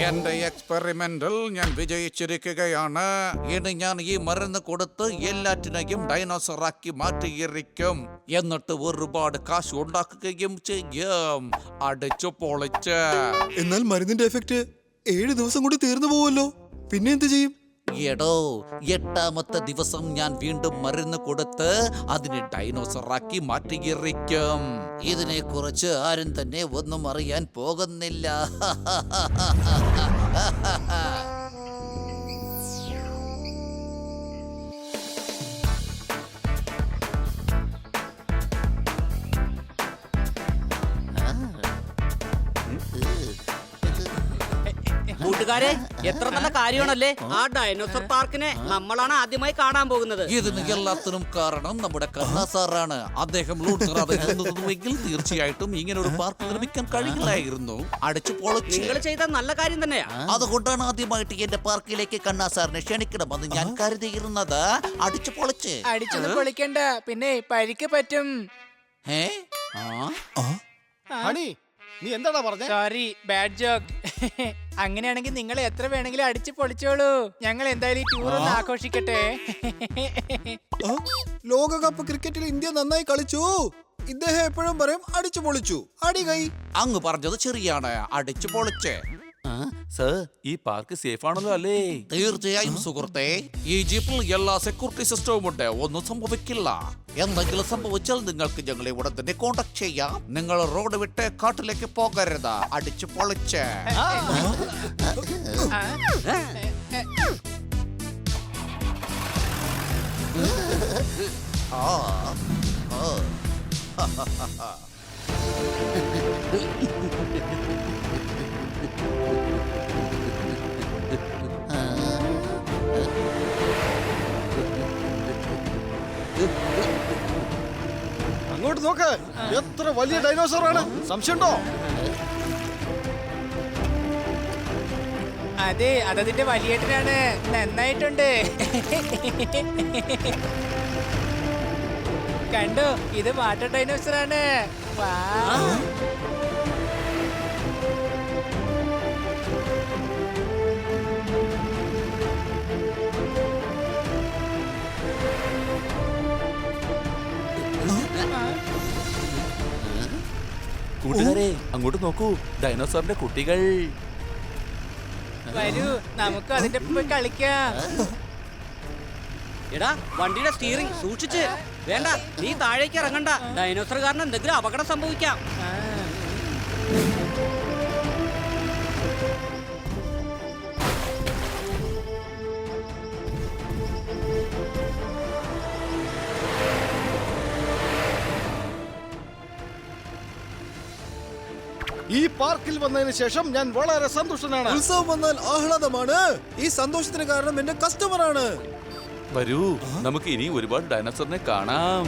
എന്റെ എക്സ്പെറിമെന്റിൽ ഞാൻ വിജയിച്ചിരിക്കുകയാണ്. ഇനി ഞാൻ ഈ മരുന്ന് കൊടുത്ത് എല്ലാറ്റിനെയും ഡൈനോസർ ആക്കി മാറ്റിയിരിക്കും. എന്നിട്ട് ഒരുപാട് കാശ് ഉണ്ടാക്കുകയും ചെയ്യും. അടിച്ചു പൊളിച്ച്. എന്നാൽ മരുന്നിന്റെ എഫക്റ്റ് 7 ദിവസം കൊണ്ട് തീർന്നു പോവല്ലോ. പിന്നെ എന്ത് ചെയ്യും? എടോ, 8ാമത്തെ ദിവസം ഞാൻ വീണ്ടും മരുന്ന് കൊടുത്ത് അതിനെ ഡൈനോസറാക്കി മാറ്റിയിരിക്കും. ഇതിനെ കുറിച്ച് ആരും തന്നെ ഒന്നും അറിയാൻ പോകുന്നില്ല. കൂട്ടുകാരെ, എത്ര നല്ല കാര്യമാണല്ലേ. ആ ഡൈനോസർ പാർക്കിനെ നമ്മളാണ് ആദ്യമായി കാണാൻ പോകുന്നത്. ഇതിന് എല്ലാത്തിനും കാരണം നമ്മുടെ കണ്ണ സാറാണ്. അദ്ദേഹം ലൂട്ടറാതെങ്കിൽ തീർച്ചയായിട്ടും ഇങ്ങനെ ഒരു പാർക്ക് നിർമ്മിക്കാൻ കഴിയില്ലായിരുന്നു. അടിച്ചു പൊളിച്ച്. നിങ്ങൾ ചെയ്ത നല്ല കാര്യം തന്നെയാ. അതുകൊണ്ടാണ് ആദ്യമായിട്ട് എന്റെ പാർക്കിലേക്ക് കണ്ണാ സാറിനെ ക്ഷണിക്കണമെന്ന് ഞാൻ കരുതിയിരുന്നത്. അടിച്ചു പൊളിച്ച്. അടിച്ചൊന്നും പൊളിക്കണ്ട, പിന്നെ പരിക്ക് പറ്റും. ഏ ഹണി, നീ എന്താടാ പറഞ്ഞേ? Sorry, bad joke. അങ്ങനെയാണെങ്കിൽ നിങ്ങൾ എത്ര വേണമെങ്കിലും അടിച്ചു പൊളിച്ചോളൂ. ഞങ്ങൾ എന്തായാലും ഈ ടൂർ ഒന്ന് ആഘോഷിക്കട്ടെ. ലോകകപ്പ് ക്രിക്കറ്റിൽ ഇന്ത്യ നന്നായി കളിച്ചു. ഇദ്ദേഹം എപ്പോഴും പറയും അടിച്ചു പൊളിച്ചു, അടി കൈ. അങ്ങ് പറഞ്ഞത് ശരിയാണ്. അടിച്ചു പൊളിച്ച്. സർ, ഈ പാർക്ക് സേഫ് ആണല്ലോ അല്ലേ? തീർച്ചയായും സുഹൃത്തെ. ഈ ജീപ്പിൽ എല്ലാ സെക്യൂരിറ്റി സിസ്റ്റവും ഉണ്ട്. ഒന്നും സംഭവിക്കില്ല. എന്തെങ്കിലും സംഭവിച്ചാൽ നിങ്ങൾക്ക് ഞങ്ങളെ ഉടൻ തന്നെ കോണ്ടാക്ട് ചെയ്യാം. നിങ്ങൾ റോഡ് വിട്ട് കാട്ടിലേക്ക് പോകരുത്. അടിച്ചു പൊളിച്ച്. അങ്ങോട്ട് നോക്ക്, എത്ര വലിയ ഡൈനോസർ ആണ്. സംശയമുണ്ടോ? അതെ, അതതിന്റെ വലിയേട്ടനാണ്. നന്നായിട്ടുണ്ട്. കണ്ടോ, ഇത് വാട്ടർ ഡൈനോസർ ആണ്. കൂട്ടുകാരെ, അങ്ങോട്ട് നോക്കൂ, ഡൈനോസറിന്റെ കുട്ടികൾ. വരൂ, നമുക്ക് അതിന്റെ ഒപ്പം പോയി കളിക്കാം. എടാ, വണ്ടിയുടെ സ്റ്റിയറിംഗ് സൂക്ഷിച്ച്. വേണ്ട, നീ താഴേക്ക് ഇറങ്ങണ്ട. ഡൈനോസർ കാരണം എന്തെങ്കിലും അപകടം സംഭവിക്കാം. ഈ പാർക്കിൽ വന്നതിന് ശേഷം ഞാൻ വളരെ സന്തുഷ്ടനാണ്. ഉത്സവം വന്നാൽ ആഹ്ലാദമാണ്. ഈ സന്തോഷത്തിന് കാരണം എന്റെ കസ്റ്റമറാണ്. വരൂ, നമുക്ക് ഇനി ഒരുപാട് ഡൈനോസറിനെ കാണാം.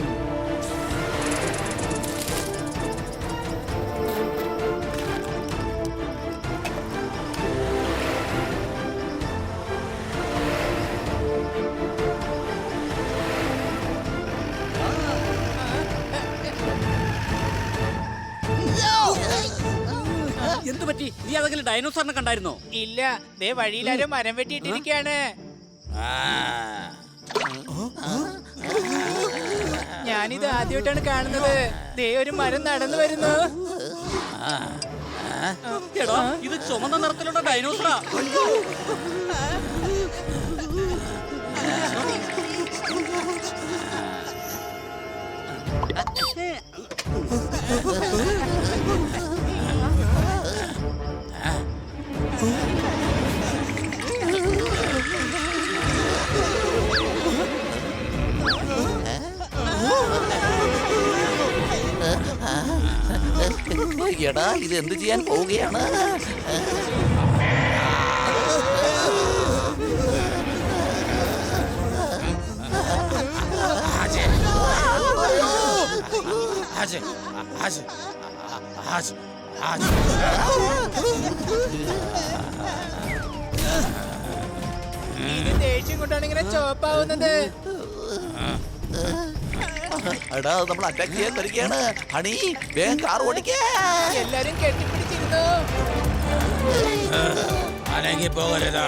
എന്തു പറ്റി? നീ അതെങ്കിലും ഡൈനോസറിനെ കണ്ടായിരുന്നോ? ഇല്ല, ദേ വഴിയിലാരോ മരം വെട്ടിയിട്ടിരിക്കാണ്. ഞാനിത് ആദ്യമായിട്ടാണ് കാണുന്നത്. ദേ ഒരു മരം നടന്നു വരുന്നു. എടാ, ഇത് ചുമന്ന നിറത്തിലുള്ള ഡൈനോസറാ. എടാ, ഇത് എന്ത് ചെയ്യാൻ പോവുകയാണ്? ഇത് ദേഷ്യം കൊണ്ടാണ് ഇങ്ങനെ ചോപ്പാവുന്നത്. എടാ, നമ്മൾ അറ്റാക്ക് ചെയ്യാൻ വരികയാണ്. ഹണി, വേഗം കാർ ഓടിക്കേ. എല്ലാരും കെട്ടിപ്പിടിച്ചിരുന്നു. അനങ്ങി പോകരുത്.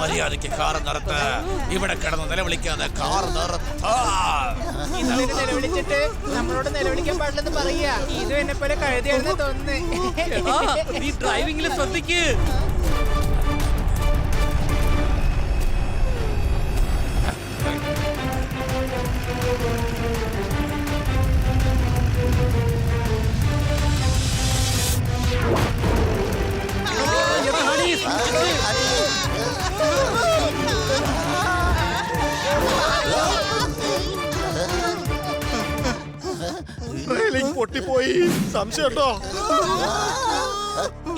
മര്യാദയ്ക്ക് കാർ നിർത്ത്. ഇവിടെ കിടന്ന് നിലവിളിക്കാതെ കാർ നിർത്ത. ഇന്നലെ നിലവിളിച്ചിട്ട് നമ്മളോട് നിലവിളിക്കാൻ പാടില്ലെന്ന് പറയാ. ഇതും എന്നെ പോലെ കഴുതിയാണെന്ന് തോന്നുന്നു. നീ ഡ്രൈവിംഗിൽ ശ്രദ്ധിക്ക്. റെയിലിംഗ് പൊട്ടിപ്പോയി. സംശയമുണ്ടോ?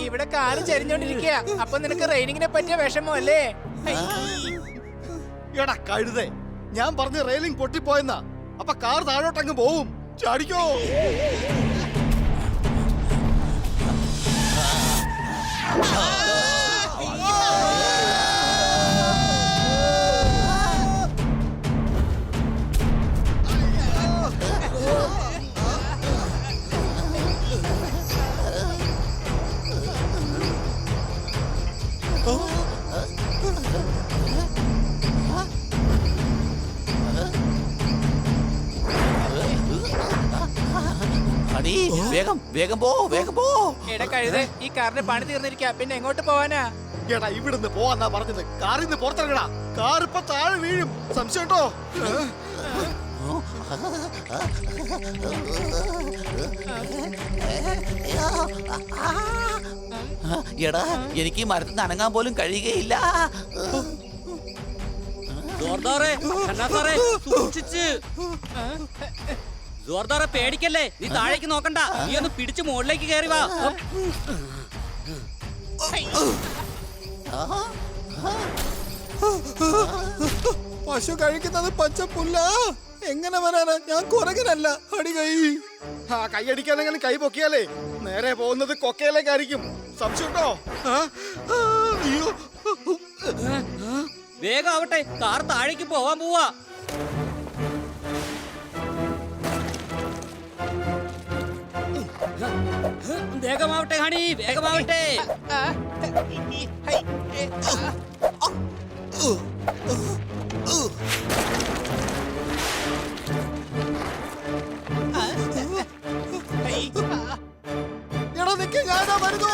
ഇവിടെ കാറ് ചരിഞ്ഞോണ്ടിരിക്കുക. അപ്പൊ നിനക്ക് റെയിനിങ്ങിനെ പറ്റിയ വിഷമല്ലേ? എടാ കഴുതേ, ഞാൻ പറഞ്ഞ റെയിലിംഗ് പൊട്ടിപ്പോയെന്നാ. അപ്പൊ കാർ താഴോട്ടങ്ങ് പോവും. ചാടിക്കോ. ഹണി, വേഗം വേഗം പോ, വേഗം പോ. എടാ കഴുത, ഈ കാറിന്റെ പണി തീർന്നിരിക്കുക. പിന്നെ എങ്ങോട്ട് പോവാനാ? എടാ ഇവിടുന്ന് പോവാന്നാ പറഞ്ഞത്. കാറിൽ നിന്ന് പുറത്തിറങ്ങടാ. കാർ ഇപ്പൊ താഴെ വീഴും. സംശയമുണ്ടോ? എടാ, എനിക്ക് ഈ മരത്തിൽ നിന്ന് അനങ്ങാൻ പോലും കഴിയുകയില്ല. ജോർദാറെ, ഖന്നാസാറെ, സൂക്ഷിച്ച്. ജോർദാറെ പേടിക്കല്ലേ. നീ താഴേക്ക് നോക്കണ്ട. നീ ഒന്ന് പിടിച്ച് മുകളിലേക്ക് കയറി വാ. പശു കഴിക്കുന്നത് പച്ചപ്പുല്ല. എങ്ങനെ വരാനാ? ഞാൻ കുരങ്ങനല്ല. അടി കൈ. ആ കൈയടിക്കാനെങ്കിലും കൈ പൊക്കിയാലേ നേരെ പോകുന്നത് കൊക്കയിലേക്കായിരിക്കും. സംശയമുണ്ടോ? അയ്യോ. വേഗം ആവട്ടെ, കാർ താഴേക്ക് പോവാൻ പോവാ. വേഗമാവട്ടെ ഹണി, വേഗമാവട്ടെ. എടാ നിക്ക്, ഞാനാ വരുന്നു.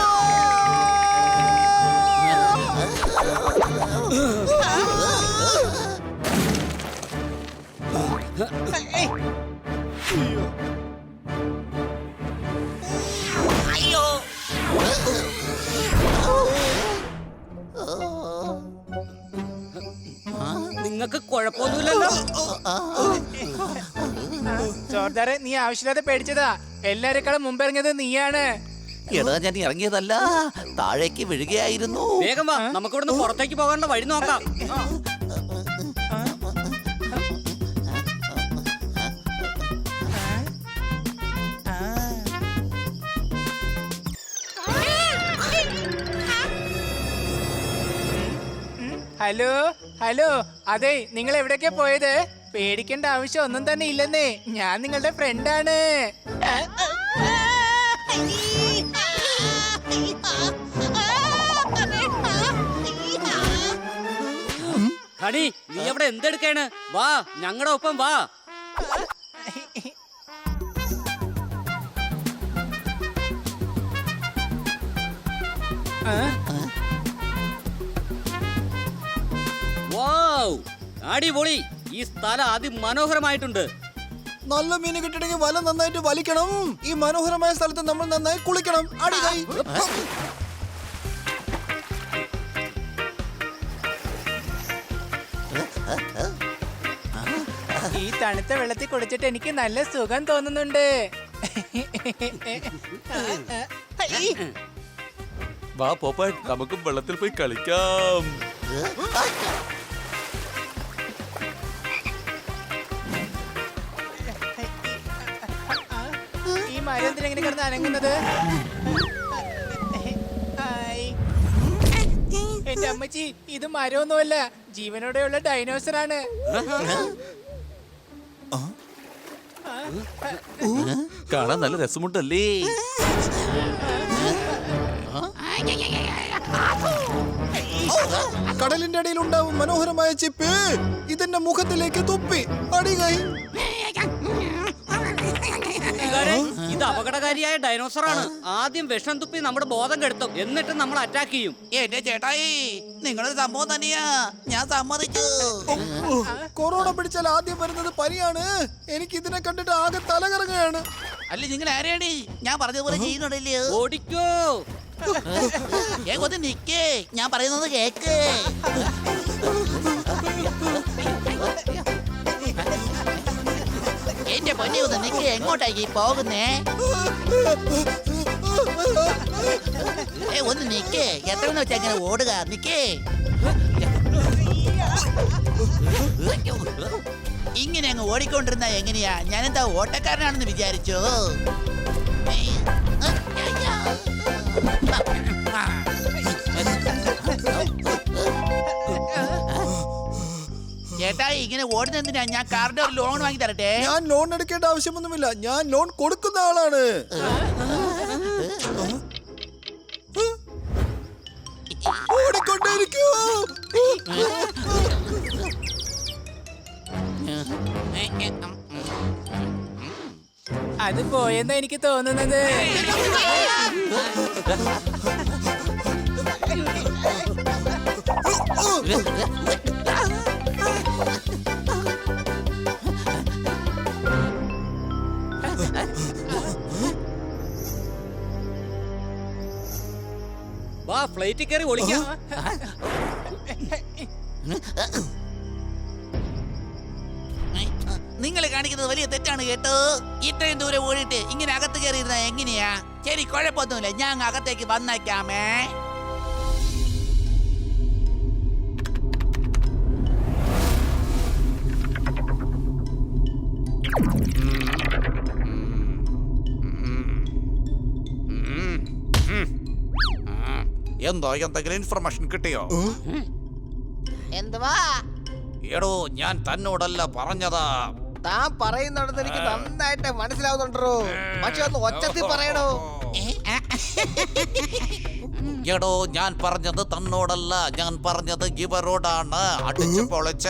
നിങ്ങൾക്ക് കുഴപ്പമൊന്നുമില്ലല്ലോ. ജോർദാറെ, നീ ആവശ്യമില്ലാതെ പേടിച്ചതാ. എല്ലാരെക്കാളും മുമ്പ് ഇറങ്ങിയത് നീയാണ്. എടാ, ഞാൻ ഇറങ്ങിയതല്ല, താഴേക്ക് വീഴുകയായിരുന്നു. വേഗം വാ, നമുക്ക് ഇവിടുന്ന് പുറത്തേക്ക് പോകാനുള്ള വഴി നോക്കാം. ഹലോ ഹലോ, അതെ, നിങ്ങൾ എവിടേക്കാ പോയത്? പേടിക്കേണ്ട ആവശ്യം ഒന്നും തന്നെ ഇല്ലെന്നേ. ഞാൻ നിങ്ങളുടെ ഫ്രണ്ടാണ്. ഹണി, നീ അവിടെ എന്തെടുക്കാണ്? വാ, ഞങ്ങളുടെ ഒപ്പം വാ. വൗ, അടിപൊളി. ഈ സ്ഥലം അതിമനോഹരമായിട്ടുണ്ട്. നല്ല മീൻ കിട്ടണമെങ്കിൽ വല നന്നായിട്ട് വലിക്കണം. ഈ മനോഹരമായ സ്ഥലത്ത് നമ്മൾ നന്നായി കുളിക്കണം. അടി കൈ. ഈ തണുത്ത വെള്ളത്തിൽ കുളിച്ചിട്ട് എനിക്ക് നല്ല സുഖം തോന്നുന്നുണ്ട്. വാ പോപ്പാൻ, നമുക്ക് വെള്ളത്തിൽ പോയി കളിക്കാം. ഈ മരം എന്തിനെങ്ങനെ കിടന്ന് അനങ്ങുന്നത്? എന്റെ അമ്മച്ചി, ഇത് മരമൊന്നുമല്ല, ജീവനോടെയുള്ള ഡൈനോസർ ആണ്. കാണാൻ നല്ല രസമുണ്ടല്ലേ? കടലിന്റെ അടിയിൽ ഉണ്ടാവും മനോഹരമായ ചിപ്പ് ഇതിന്റെ മുഖത്തിലേക്ക് തുപ്പി അടികൈ. കൂട്ടുകാരെ, ഇത് അപകടകാരിയായ ഡൈനോസർ ആണ്. ആദ്യം വിഷം തുപ്പി നമ്മുടെ ബോധം കെടുത്തും, എന്നിട്ട് നമ്മൾ അറ്റാക്ക് ചെയ്യും. എന്റെ ചേട്ടായി, നിങ്ങളൊരു സംഭവം തന്നെയാ, ഞാൻ സമ്മതിച്ചു. കൊറോണ പിടിച്ചാൽ ആദ്യം വരുന്നത് പനിയാണ്. എനിക്ക് ഇതിനെ കണ്ടിട്ട് ആകെ തലകറങ്ങുകയാണ്. അല്ല, നിങ്ങൾ ആരെയാണ്? ഞാൻ പറഞ്ഞതുപോലെ ചെയ്യുന്നുണ്ടല്ലോ. ഓടിക്കോ. ഒന്ന് നിക്കേ, ഞാൻ പറയുന്നത് കേക്ക്. എന്റെ പൊന്നെ, ഒന്ന് നിക്ക്. എങ്ങോട്ടായി പോകുന്നേ? ഒന്ന് നിക്കേ. എത്രയെന്ന് വെച്ചാ ഇങ്ങനെ ഓടുക? നിക്കേ. ഇങ്ങനെ അങ്ങ് ഓടിക്കൊണ്ടിരുന്ന എങ്ങനെയാ? ഞാനെന്താ ഓട്ടക്കാരനാണെന്ന് വിചാരിച്ചോ? ചേട്ടാ, ഇങ്ങനെ ഓടുന്നെന്തിനാ? ഞാൻ കാറിന്റെ ഒരു ലോൺ വാങ്ങി തരട്ടെ? ഞാൻ ലോൺ എടുക്കേണ്ട ആവശ്യമൊന്നുമില്ല. ഞാൻ ലോൺ കൊടുക്കുന്ന ആളാണ്. ഓടിക്കൊണ്ടേയിരിക്കൂ. അത് പോയെന്നാ എനിക്ക് തോന്നുന്നത്. വാ, ഫ്ലൈറ്റിൽ കയറി ഒളിക്കാം. നിങ്ങൾ കാണിക്കുന്നത് വലിയ തെറ്റാണ് കേട്ടോ. ഇത്രയും ദൂരം ഓടിയിട്ട് ഇങ്ങനെ അകത്ത് കയറിയിരുന്ന എങ്ങനെയാ? ശരി, കുഴപ്പമൊന്നുമില്ല, ഞാൻ അങ്ങ് അകത്തേക്ക് വന്നേക്കാമേ. എന്തോ എന്തെങ്കിലും ഇൻഫർമേഷൻ കിട്ടിയോ? എന്തുവാ? എടോ, ഞാൻ തന്നോടല്ല പറഞ്ഞതാ. താൻ പറയുന്നുണ്ടെന്ന് എനിക്ക് നന്നായിട്ട് മനസ്സിലാവുന്നുണ്ടോ, പക്ഷെ ഒന്ന് ഒച്ചത്തിൽ പറയണോ. എടോ, ഞാൻ പറഞ്ഞത് തന്നോടല്ല, ഞാൻ പറഞ്ഞത് ഇവരോടാണ്. അടിച്ചു പൊളിച്ച.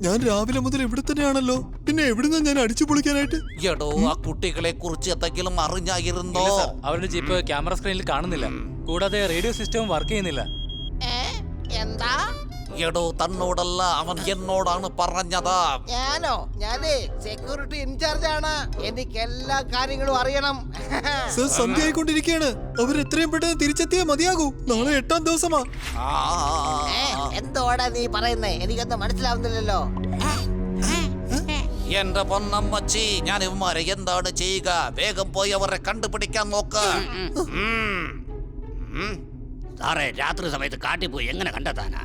ഞാൻ രാവിലെ മുതൽ ഇവിടെ തന്നെയാണല്ലോ. പിന്നെ എവിടുന്നാ ഞാൻ അടിച്ചു പൊളിക്കാനായിട്ട്? എടോ, ആ കുട്ടികളെ കുറിച്ച് എന്തെങ്കിലും അറിഞ്ഞായിരുന്നോ? അവരുടെ ജീപ്പ് ക്യാമറ സ്ക്രീനിൽ കാണുന്നില്ല. കൂടാതെ റേഡിയോ സിസ്റ്റവും വർക്ക് ചെയ്യുന്നില്ല. എന്താ? എടോ, തന്നോടല്ല, അവൻ എന്നോടാണ് പറഞ്ഞത്. ഞാനോ? ഞാനേ സെക്യൂരിറ്റി ഇൻചാർജ് ആണ്. എനിക്ക് എല്ലാ കാര്യങ്ങളും അറിയണം. സർ, സന്ധ്യ ആയിക്കൊണ്ടിരിക്കുകയാണ്. അവർ എത്രയും പെട്ടെന്ന് തിരിച്ചെത്തിയാ മതിയാകൂ. നാളെ 8ാം ദിവസമാ. എന്തോടാ നീ പറയുന്നേ? എനിക്കൊന്നും മനസ്സിലാവുന്നില്ലല്ലോ. എന്റെ പൊന്നമ്മച്ചി, ഞാൻ ഇവന്മാരെ എന്താണ് ചെയ്യുക? വേഗം പോയി അവരെ കണ്ടുപിടിക്കാൻ നോക്ക്. സാറേ, രാത്രി സമയത്ത് കാട്ടിൽ പോയി എങ്ങനെ കണ്ടെത്താനാ?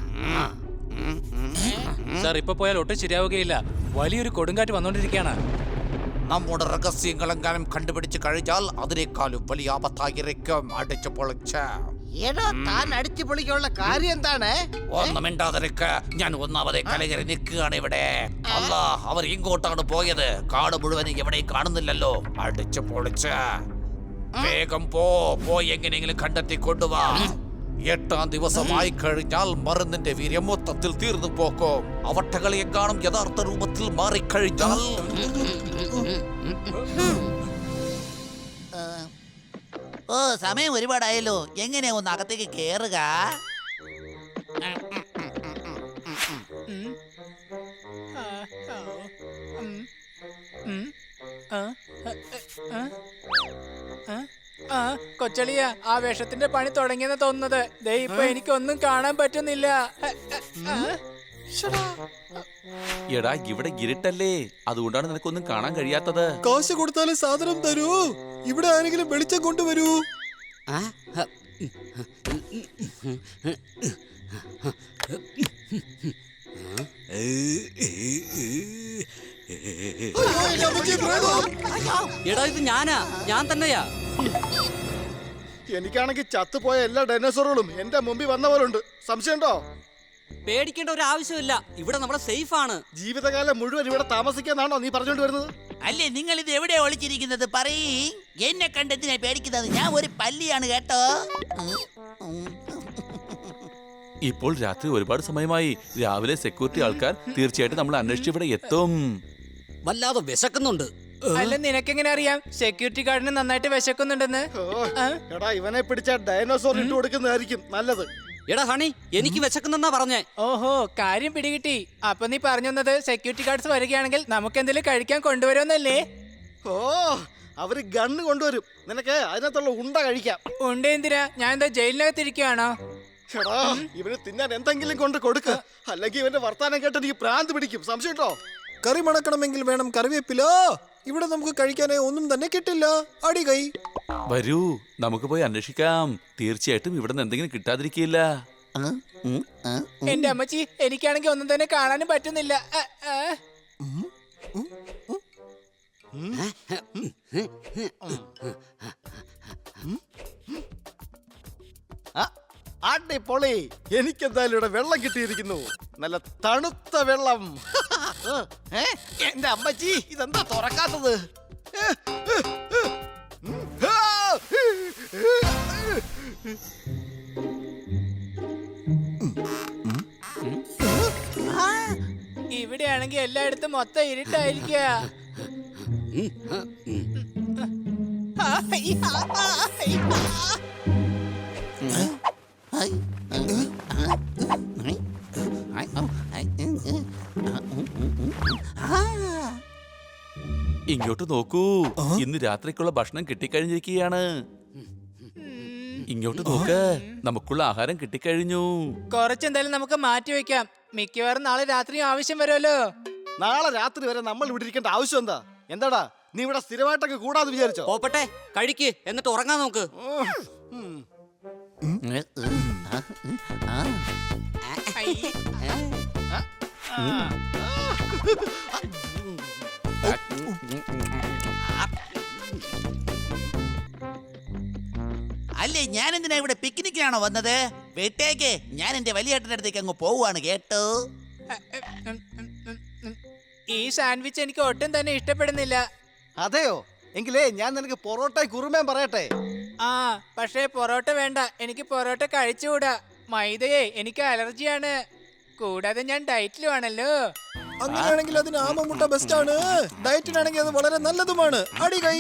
സാർ, ഇപ്പൊ പോയാൽ ഒട്ടും ശരിയാവുകയില്ല. വലിയൊരു കൊടുങ്കാറ്റ് വന്നോണ്ടിരിക്കുകയാണ്. നമ്മുടെ രഹസ്യങ്ങളെങ്കിലും കണ്ടുപിടിച്ച് കഴിഞ്ഞാൽ അതിനേക്കാളും വലിയ ആപത്തായിരിക്കും. അടിച്ചു പൊളിച്ച. എടോ, താൻ അടിച്ചു പൊളിക്കാനുള്ള കാര്യം എന്താണ്? ഒന്നും മിണ്ടാതിരിക്ക. ഞാൻ ഒന്നാമതെ കലകരി നിൽക്കുകയാണ് ഇവിടെ. അല്ല, അവർ ഇങ്ങോട്ടാണ് പോയത്. കാട് മുഴുവൻ എവിടെയും കാണുന്നില്ലല്ലോ. അടിച്ചു പൊളിച്ച. വേഗം പോയി എങ്ങനെയെങ്കിലും കണ്ടെത്തി കൊണ്ടുവാ. 8ാം ദിവസമായി കഴിഞ്ഞാൽ മരുന്നിന്റെ വീര്യം മൊത്തത്തിൽ തീർന്നു പോക്കും. അവട്ടകളെ കാണും യഥാർത്ഥ രൂപത്തിൽ മാറിക്കഴിഞ്ഞാൽ. ഓ, സമയം ഒരുപാടായല്ലോ. എങ്ങനെയാ ഒന്ന് അകത്തേക്ക് കേറുക? കൊച്ചളിയ, ആ വേഷത്തിന്റെ പണി തുടങ്ങിയെന്ന് തോന്നുന്നത്. ദേ ഇപ്പൊ എനിക്കൊന്നും കാണാൻ പറ്റുന്നില്ല. എടാ, ഇവിടെ ഇരുട്ടല്ലേ, അതുകൊണ്ടാണ് നിനക്കൊന്നും കാണാൻ കഴിയാത്തത്. കാശ് കൊടുത്താലേ സാധനം തരൂ. ഇവിടെ ആരെങ്കിലും വെളിച്ചം കൊണ്ടുവരൂ. എടാ, ഇത് ഞാൻ തന്നെയാ. എനിക്കാണെങ്കിൽ ചത്തുപോയ എല്ലാ ഡൈനോസറുകളും എന്റെ മുമ്പിൽ വന്ന പോലുണ്ട്. സംശയമുണ്ടോ? പേടിക്കേണ്ട ഒരു ആവശ്യമില്ല. ഇവിടെ നമ്മളെ സേഫ് ആണ്. ജീവിതകാലം മുഴുവൻ ഇവിടെ താമസിക്കാന്നാണോ നീ പറഞ്ഞോണ്ട് വരുന്നത്? അല്ലേ നിങ്ങൾ ഇത് എവിടെയാ ഒളിച്ചിരിക്കുന്നത്? പറയ്, എന്നെ കണ്ടെത്തിനെ പേടിക്കുന്നത്? ഞാൻ ഒരു പല്ലിയാണ് കേട്ടോ. ഇപ്പോൾ രാത്രി ഒരുപാട് സമയമായി. രാവിലെ സെക്യൂരിറ്റി ആൾക്കാർ തീർച്ചയായിട്ടും നമ്മൾ അന്വേഷിച്ച് ഇവിടെ എത്തും. വല്ലാതെ വിശക്കുന്നുണ്ട്. അല്ല നിനക്കെങ്ങനെ അറിയാം സെക്യൂരിറ്റി ഗാർഡിന് നന്നായിട്ട് വിശക്കുന്നുണ്ടെന്ന്? ആ? എടാ ഇവനെ പിടിച്ച ഡൈനോസോർ ഇട്ട് കൊടുക്കുന്നതായിരിക്കും നല്ലത്. എടാ ഹണി, എനിക്ക് വിശക്കുന്നെന്നാ പറഞ്ഞേ. ഓഹോ, കാര്യം പിടികിട്ടി. അപ്പൊ നീ പറഞ്ഞു വന്നത് സെക്യൂരിറ്റി ഗാർഡ്സ് വരികയാണെങ്കിൽ നമുക്ക് എന്തെങ്കിലും കഴിക്കാൻ കൊണ്ടുവരുമെന്നല്ലേ? ഓ, അവര് ഗണ്ണ് കൊണ്ടുവരും. നിനക്ക് അതിനകത്തുള്ള ഉണ്ട കഴിക്കാം. ഉണ്ട് എന്തിനാ? ഞാൻ എന്താ ജയിലിനകത്തിരിക്കുകയാണോ? എടാ ഇവന് തിന്നാൻ എന്തെങ്കിലും കൊണ്ട് കൊടുക്ക, അല്ലെങ്കിൽ ഇവന്റെ വർത്താനം കേട്ട് എനിക്ക് പ്രാന്ത് പിടിക്കും. സംശയട്ടോ? കറി മണക്കണമെങ്കിൽ വേണം കറിവേപ്പില. ഇവിടെ നമുക്ക് കഴിക്കാനേ ഒന്നും തന്നെ കിട്ടില്ല. അടി കൈ. വരൂ, നമുക്ക് പോയി അന്വേഷിക്കാം. തീർച്ചയായിട്ടും ഇവിടെ നിന്ന് എന്തെങ്കിലും കിട്ടാതിരിക്കില്ല. എന്റെ അമ്മച്ചി, എനിക്കാണെങ്കിൽ ഒന്നും തന്നെ കാണാനും പറ്റുന്നില്ല. അടിപൊളി. എനിക്കെന്തായാലും ഇവിടെ വെള്ളം കിട്ടിയിരിക്കുന്നു. നല്ല തണുത്ത വെള്ളം. എന്റെ അമ്മച്ചി, ഇതെന്താ തുറക്കാത്തത്? ഇവിടെയാണെങ്കിൽ എല്ലായിടത്തും മൊത്തം ഇരുട്ടായിരിക്കുക. ഇങ്ങോട്ട് നോക്കൂ, ഇന്ന് രാത്രിക്കുള്ള ഭക്ഷണം കിട്ടിക്കഴിഞ്ഞിരിക്കുകയാണ്. ഇങ്ങോട്ട് നോക്ക്, നമുക്കുള്ള ആഹാരം കിട്ടിക്കഴിഞ്ഞു. കുറച്ചെന്തായാലും നമുക്ക് മാറ്റി വെക്കാം. മിക്കവാറും നാളെ രാത്രിയും ആവശ്യം വരുമല്ലോ. നാളെ രാത്രി വരെ നമ്മൾ ഇവിടെ ഇരിക്കേണ്ട ആവശ്യം എന്താ? എന്താടാ നീ ഇവിടെ സ്ഥിരമായിട്ടൊക്കെ കൂടാതെ വിചാരിച്ചോ? പോപ്പട്ടെ, കഴിക്ക്, എന്നിട്ട് ഉറങ്ങാൻ നോക്ക്. അല്ലേ, ഞാൻ എന്തിനാ ഇവിടെ പിക്നിക്കിനാണോ വന്നത്? വീട്ടേക്ക് ഞാൻ എന്റെ വലിയ ഏട്ടൻ്റെ അടുത്തേക്ക് അങ്ങ് പോവുകയാണ് കേട്ടോ. ഈ സാൻഡ്വിച്ച് എനിക്ക് ഒട്ടും തന്നെ ഇഷ്ടപ്പെടുന്നില്ല. അതെയോ? എങ്കിലേ ഞാൻ നിനക്ക് പൊറോട്ട കുറുമേൻ പറയട്ടെ. ആ, പക്ഷേ പൊറോട്ട വേണ്ട. എനിക്ക് പൊറോട്ട കഴിച്ചുകൂടാ. മൈദയെ എനിക്ക് അലർജിയാണ്. കൂടാതെ ഞാൻ ഡയറ്റിലുമാണല്ലോ. അങ്ങനെയാണെങ്കിൽ അതിന് ആമമുട്ട ബെസ്റ്റ് ആണ്. ഡയറ്റിനാണെങ്കിൽ അത് വളരെ നല്ലതുമാണ്. അടി കൈ.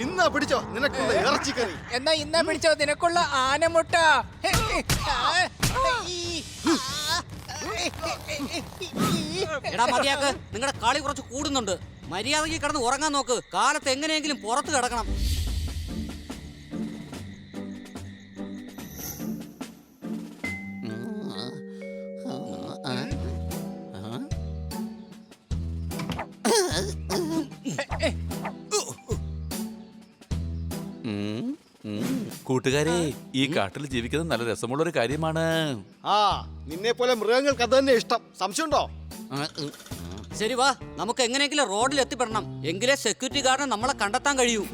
ഇന്നാ പിടിച്ചോ നിനക്കുള്ള ഇറച്ചിക്കറി. എന്നാ ഇന്നാ പിടിച്ചോ നിനക്കുള്ള ആനമുട്ട. എടാ മതിയാക്ക്, നിങ്ങളുടെ കളി കുറച്ച് കൂടുന്നുണ്ട്. മര്യാദയ്ക്ക് കിടന്ന് ഉറങ്ങാൻ നോക്ക്. കാലത്ത് എങ്ങനെയെങ്കിലും പുറത്ത് കിടക്കണം. കൂട്ടുകാരെ, ഈ കാട്ടിൽ ജീവിക്കുന്നത് നല്ല രസമുള്ള ഒരു കാര്യമാണ്. ആ, നിന്നെ പോലെ മൃഗങ്ങൾക്ക് അത് തന്നെ ഇഷ്ടം. സംശയമുണ്ടോ? ശരി വാ, നമുക്ക് എങ്ങനെയെങ്കിലും റോഡിൽ എത്തിപ്പെടണം. എങ്കിലേ സെക്യൂരിറ്റി ഗാർഡിന് നമ്മളെ കണ്ടെത്താൻ കഴിയൂ.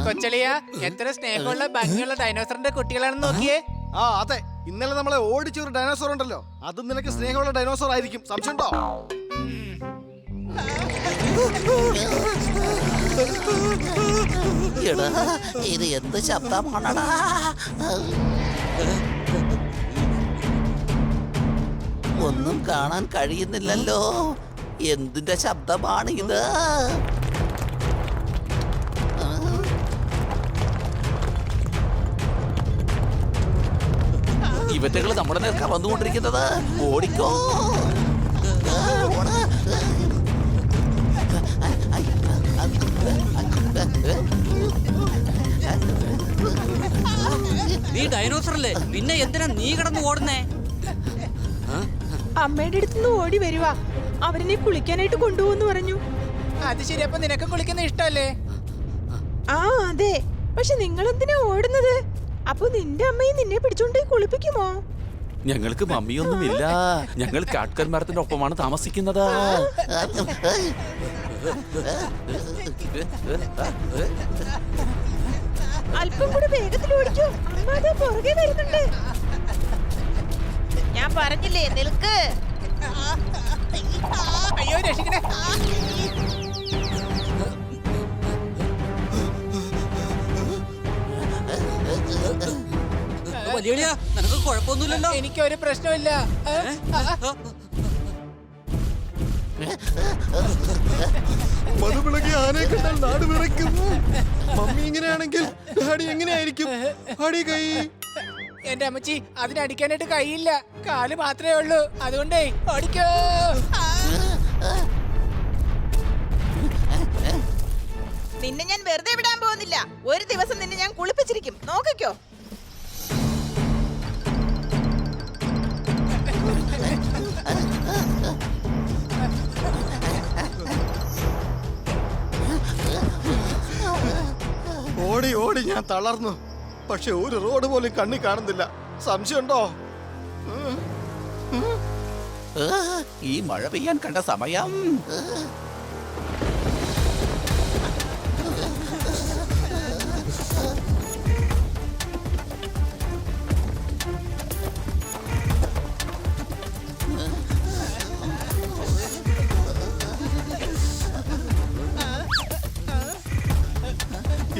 കൊച്ചളിയ, എത്ര സ്നേഹമുള്ള ഭംഗിയുള്ള ഡൈനോസറിന്റെ കുട്ടികളാണെന്ന് നോക്കിയേ. ആ അതെ, ഇന്നലെ നമ്മളെ ഓടിച്ച ഒരു ഡൈനോസോർ ഉണ്ടല്ലോ, അതും നിനക്ക് സ്നേഹമുള്ള ഡൈനോസോർ ആയിരിക്കും. സംശയമുണ്ടോ? എടാ, ഇത് എന്ത് ശബ്ദമാണടാ? ഒന്നും കാണാൻ കഴിയുന്നില്ലല്ലോ. എന്തിന്റെ ശബ്ദമാണ് ഇത്? ഇവറ്റകൾ നമ്മുടെ നേർക്കാ വന്നുകൊണ്ടിരിക്കുന്നത്. ഓടിക്കോ. നീ ഡൈനോസർ അല്ലേ, പിന്നെ എന്തിനാ നീ കിടന്ന് ഓടുന്നേ? അമ്മയുടെ അടുത്തുനിന്ന് ഓടി വരുവാ. അവരെന്നെ കുളിക്കാനായിട്ട് കൊണ്ടുപോകുന്നു പറഞ്ഞു. അത് ശരി, അപ്പൊ നിനക്ക് കുളിക്കുന്ന ഇഷ്ടല്ലേ? ആ അതെ, പക്ഷെ നിങ്ങൾ എന്തിനാ ഓടുന്നത്? അപ്പൊ നിന്റെ അമ്മയും നിന്നെ പിടിച്ചോണ്ട് കുളിപ്പിക്കുമോ? ഞങ്ങൾക്ക് മമ്മിയൊന്നുമില്ല. ഞങ്ങൾ കാട്ട്കർ മരത്തിന്റെ ഒപ്പമാണ് താമസിക്കുന്നത്. അല്പം കൂടി വേഗത്തിൽ ഓടിക്കോ, അമ്മ അതാ പുറകെ വരുന്നുണ്ട്. ഞാൻ പറഞ്ഞില്ലേ നിൽക്ക്. അയ്യോ രക്ഷിക്കണേ. വലിയ നിനക്ക് കുഴപ്പമൊന്നുമില്ലല്ലോ. എനിക്കൊരു പ്രശ്നമില്ല. മധുപിളകി ആനയെ കണ്ടാൽ നാട് വിറയ്ക്കും. മമ്മി ഇങ്ങനെയാണെങ്കിൽ ഡാഡി എങ്ങനെയായിരിക്കും? അടി കൈ. എന്റെ അമ്മച്ചി അതിനടിക്കാനായിട്ട് കഴിയില്ല, കാല് മാത്രമേ ഉള്ളൂ. അതുകൊണ്ടേ ഓടിക്കോ. നിന്നെ ഞാൻ വെറുതെ വിടാൻ പോകുന്നില്ല. ഒരു ദിവസം നിന്നെ ഞാൻ കുളിപ്പിച്ചിരിക്കും, നോക്കിക്കോ. ഓടി ഓടി ഞാൻ തളർന്നു. പക്ഷെ ഒരു റോഡ് പോലും കണ്ണി കാണുന്നില്ല. സംശയമുണ്ടോ? ഈ മഴ പെയ്യാൻ കണ്ട സമയം.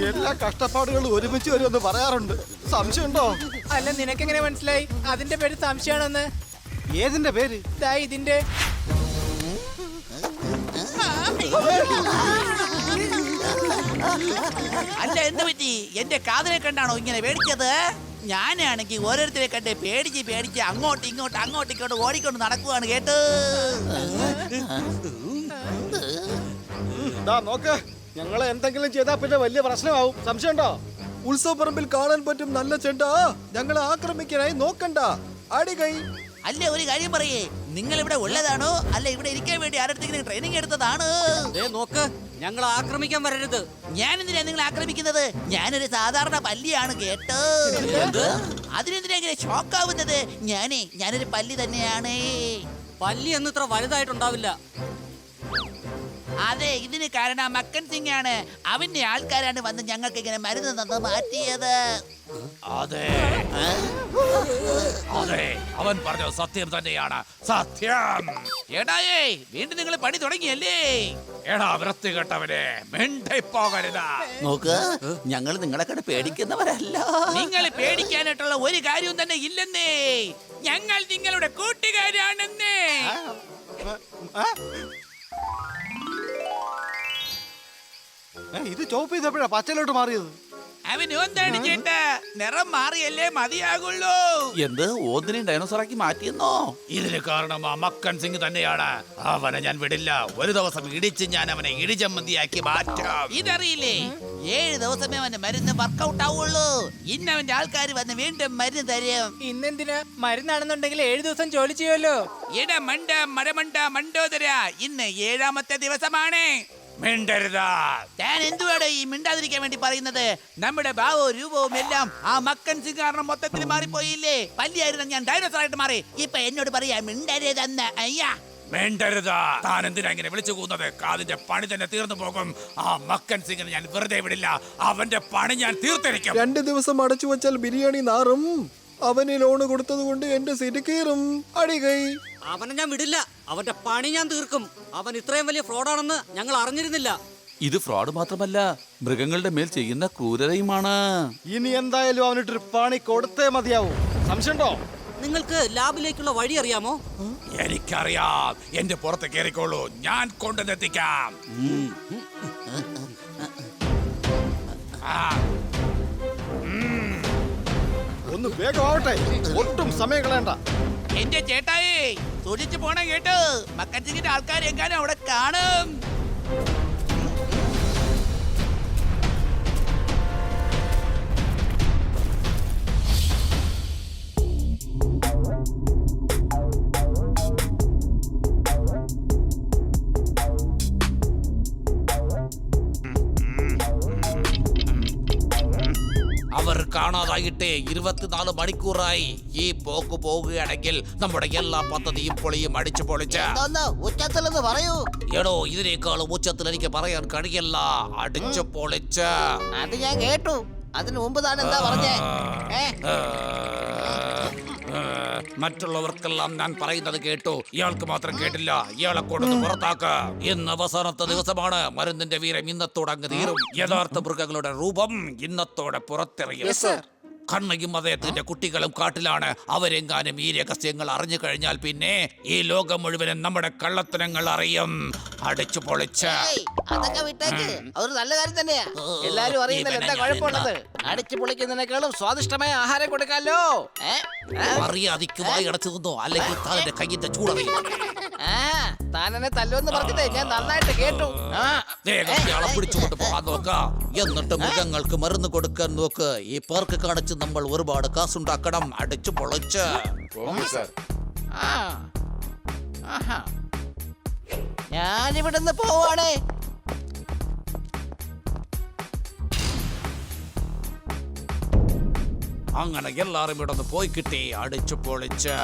എല്ലാ കഷ്ടപ്പാടുകളും ഒരുമിച്ച് വരുമെന്ന് പറയാറുണ്ട്. സംശയമുണ്ടോ? അല്ല, നിനക്കെങ്ങനെ മനസ്സിലായി അതിന്റെ പേര് സംശയമാണെന്ന്? ഏതിന്റെ പേര്? ദാ ഇതിന്റെ. അല്ല, എന്ത് പറ്റി? എന്റെ കാതിനെ കണ്ടാണോ ഇങ്ങനെ പേടിച്ചത്? ഞാനാണെങ്കിൽ ഓരോരുത്തരെ കണ്ട് പേടിച്ച് പേടിച്ച് അങ്ങോട്ട് ഇങ്ങോട്ട് ഓടിക്കൊണ്ട് നടക്കുവാണ് കേട്ടോ. നോക്ക്, ഞങ്ങളെ എന്തെങ്കിലും ചെയ്താ പിന്നെ വലിയ പ്രശ്നമാവും. സംശയമുണ്ടോ? ഉത്സവപ്പറമ്പിൽ കാണാൻ പറ്റും നല്ല ചെണ്ട ഞങ്ങളെ ആക്രമിക്കാനായി നോക്കണ്ട. അടി കൈ. അല്ല, ഒരു കാര്യം പറയേ, നിങ്ങൾ ഇവിടെ ഉള്ളതാണോ അല്ല ഇവിടെ ഇരിക്കാൻ വേണ്ടി ആരുടെ ട്രെയിനിങ് എടുത്തതാണ്? നോക്ക്, ഞങ്ങൾ ആക്രമിക്കാൻ വരരുത്. ഞാൻ എന്തിനാ നിങ്ങൾ ആക്രമിക്കുന്നത്? ഞാനൊരു സാധാരണ പല്ലിയാണ് കേട്ടോ. അതിനെന്തിനാ ഇങ്ങനെ ഷോക്കാവുന്നത്? ഞാനൊരു പല്ലി തന്നെയാണ്. പല്ലി എന്ന് ഇത്ര വലുതായിട്ടുണ്ടാവില്ല. അതെ, ഇതിന് കാരണം മക്കൻ സിംഗ് ആണ്. അവന്റെ ആൾക്കാരാണ് വന്ന് ഞങ്ങൾക്ക് ഇങ്ങനെ മരുന്ന് തന്ന് മാറ്റിയത്. അതെ അതെ, അവൻ പറഞ്ഞത് സത്യം തന്നെയാണ്. സത്യം. ഏടായേ, വീണ്ടും നിങ്ങൾ പണി തുടങ്ങിയല്ലേ? എടാ വൃത്തികെട്ടവനെ, മിണ്ടിപ്പോകരുത്. നോക്ക്, ഞങ്ങൾ നിങ്ങളെ കണ്ട് പേടിക്കുന്നവരല്ല. നിങ്ങൾ പേടിക്കാനായിട്ടുള്ള ഒരു കാര്യവും തന്നെ ഇല്ലെന്നേ. ഞങ്ങൾ നിങ്ങളുടെ കൂട്ടുകാരാണെന്നേ. ഇത് ചോപ്പ് ചെയ്തപ്പോഴാ പച്ചലോട്ട് മാറിയത്. അവൻ എന്താണ് ചേട്ടാ, നിറം മാറിയല്ലേ മതിയാകുള്ളൂ. എന്ത് ഓന്തിനെയും ഡൈനോസറാക്കി മാറ്റിയെന്നോ? ഇതിന് കാരണം ആ മക്കൻ സിംഗ് തന്നെയാണ്. അവനെ ഞാൻ വിടില്ല. ഒരു ദിവസം ഇടിച്ച് ഞാൻ അവനെ ഇടിചമ്മന്തിയാക്കി മാറ്റാം. ഇതറിയില്ലേ, 7 ദിവസമേ അവന്റെ മരുന്ന് വർക്കൗട്ട് ആവുള്ളൂ. ഇന്ന് അവന്റെ ആൾക്കാർ വന്ന് വീണ്ടും മരുന്ന് തരും. ഇന്നെന്തിനാ? മരുന്നാണെന്നുണ്ടെങ്കിൽ 7 ദിവസം ജോലി ചെയ്യുമല്ലോ. മണ്ടോദര, ഇന്ന് 7ാമത്തെ ദിവസമാണ്. മിണ്ടരുത്. ഞാൻ എന്തുവാടോ ഈ മിണ്ടാതിരിക്കാൻ വേണ്ടി പറയുന്നത്? നമ്മുടെ ഭാവവും രൂപവും എല്ലാം ആ മക്കൻ സിംഗ് കാരണം മൊത്തത്തിൽ മാറിപ്പോയില്ലേ? പല്ലിയായിരുന്ന ഞാൻ ഡൈനോസറായിട്ട് മാറി. ഇപ്പൊ എന്നോട് പറയാ മിണ്ടരുതെന്ന്. അയ്യാ, മിണ്ടരുത്. താൻ എന്തിനാ ഇങ്ങനെ വിളിച്ചു കൂന്നത്? കാതിന്റെ പണി തന്നെ തീർന്നു പോകും. ആ മക്കൻ സിംഗിനെ ഞാൻ വെറുതെ വിടില്ല. അവന്റെ പണി ഞാൻ തീർത്തിരിക്കും. 2 ദിവസം അടച്ചു വച്ചാൽ ബിരിയാണി നാറും. അവന് ലോണ് കൊടുത്തത് കൊണ്ട് എന്റെ സിരി കീറും. അടി കൈ. അവനെ ഞാൻ വിടില്ല. അവന്റെ പണി ഞാൻ തീർക്കും. അവൻ ഇത്രയും വലിയ ഫ്രോഡാണെന്ന് ഞങ്ങൾ അറിഞ്ഞിരുന്നില്ല. ഇത് ഫ്രോഡ് മാത്രമല്ല, മൃഗങ്ങളുടെ മേൽ ചെയ്യുന്ന ക്രൂരതയുമാണ്. ഇനി എന്തായാലും അവനിട്ടൊരു പണി കൊടുത്തേ മതിയാവൂ. സംശയമുണ്ടോ? നിങ്ങൾക്ക് ലാബിലേക്കുള്ള വഴി അറിയാമോ? എനിക്കറിയാം. എന്റെ പുറത്ത് കയറിക്കോളൂ, ഞാൻ കൊണ്ടുവന്നെത്തിക്കാം. ഒന്ന് വേഗമാവട്ടെ, ഒട്ടും സമയം കളയണ്ട. എന്റെ ചേട്ടായി സൂക്ഷിച്ചു പോണ കേട്ടോ. മക്കൻ സിംഗിന്റെ ആൾക്കാർ എങ്ങാനും അവിടെ കാണും. അവർ കാണാതായി നാളായിട്ടേ 24 മണിക്കൂറായി. ഈ പോക്ക് പോവുകയാണെങ്കിൽ നമ്മുടെ എല്ലാ പദ്ധതിയും പൊളിയും അടിച്ചു പൊളിച്ച്. എന്തോന്ന് ഉച്ചത്തിലെന്ന് പറയൂ. എടോ, ഇതിനേക്കാളും ഉച്ചത്തിൽ എനിക്ക് പറയാൻ കഴിയില്ല. അടിച്ചു പൊളിച്ച്. അത് ഞാൻ കേട്ടു. അതിനു മുമ്പ് താൻ എന്താ പറഞ്ഞേ? മറ്റുള്ളവർക്കെല്ലാം ഞാൻ പറയുന്നത് കേട്ടു, ഇയാൾക്ക് മാത്രം കേട്ടില്ല. ഇയാളെ കൊണ്ടു പുറത്താക്ക. ഇന്ന് അവസാനത്തെ ദിവസമാണ്. മരുന്നിന്റെ വീരം ഇന്നത്തോടെ അങ്ങ് തീരും. യഥാർത്ഥ മൃഗങ്ങളുടെ രൂപം ഇന്നത്തോടെ പുറത്തെറിയും. കണ്ണയും അദ്ദേഹത്തിന്റെ കുട്ടികളും കാട്ടിലാണ്. അവരെങ്ങാനും ഈ രഹസ്യങ്ങൾ അറിഞ്ഞു കഴിഞ്ഞാൽ പിന്നെ ഈ ലോകം മുഴുവനും നമ്മുടെ കള്ളത്തരങ്ങൾ അറിയും. അടിച്ചു പൊളിച്ച്. അതൊക്കെ വിട്ടേക്ക്. അതൊരു നല്ല കാര്യം തന്നെയാ. എല്ലാരും അറിയുന്നതിൽ എന്താ കുഴപ്പമുള്ളത്? അടിച്ചു പൊളിക്കുന്നതിനേക്കാളും സ്വാദിഷ്ടമായ ആഹാരം കൊടുക്കാലോ. അറിയാതിക്കുമായി അടച്ചു നിന്നോ, അല്ലെങ്കിൽ താന്റെ കയ്യിന്റെ ചൂടറിയും. താനെന്നെ തല്ലുവെന്ന് പറഞ്ഞിട്ടേ ഞാൻ നന്നായിട്ട് കേട്ടു. വേഗം പിടിച്ചുകൊണ്ട് പോകാൻ നോക്ക. എന്നിട്ട് മൃഗങ്ങൾക്ക് മരുന്ന് കൊടുക്കാൻ നോക്ക്. ഈ പാർക്ക് കാണിച്ച് നമ്മൾ ഒരുപാട് കാശുണ്ടാക്കണം. അടിച്ചു പൊളിച്ച്. ഞാനിവിടുന്ന് പോവാണേ. അങ്ങനെ എല്ലാരും ഇവിടെ നിന്ന് പോയി കിട്ടി. അടിച്ചു പൊളിച്ച്.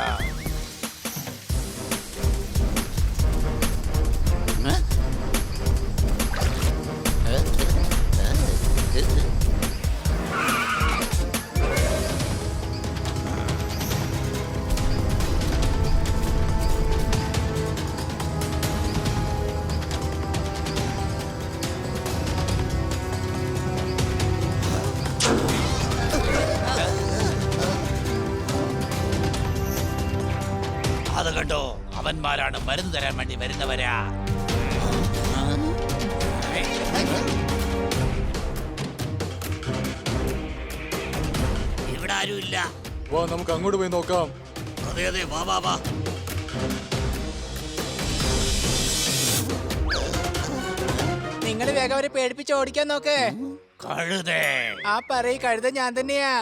അത് കണ്ടോ, അവന്മാരാണ് മരുന്ന് തരാൻ വേണ്ടി വരുന്നവരാ. ഇവിടെ ആരും ഇല്ല. വാ, നമുക്ക് അങ്ങോട്ട് പോയി നോക്കാം. അതെ അതെ, വാ വാ വാ. നിങ്ങൾ വേഗം അവരെ പേടിപ്പിച്ച് ഓടിക്കാൻ നോക്ക്. കഴുതേ. ആ പറയ്, കഴുത ഞാൻ തന്നെയാ.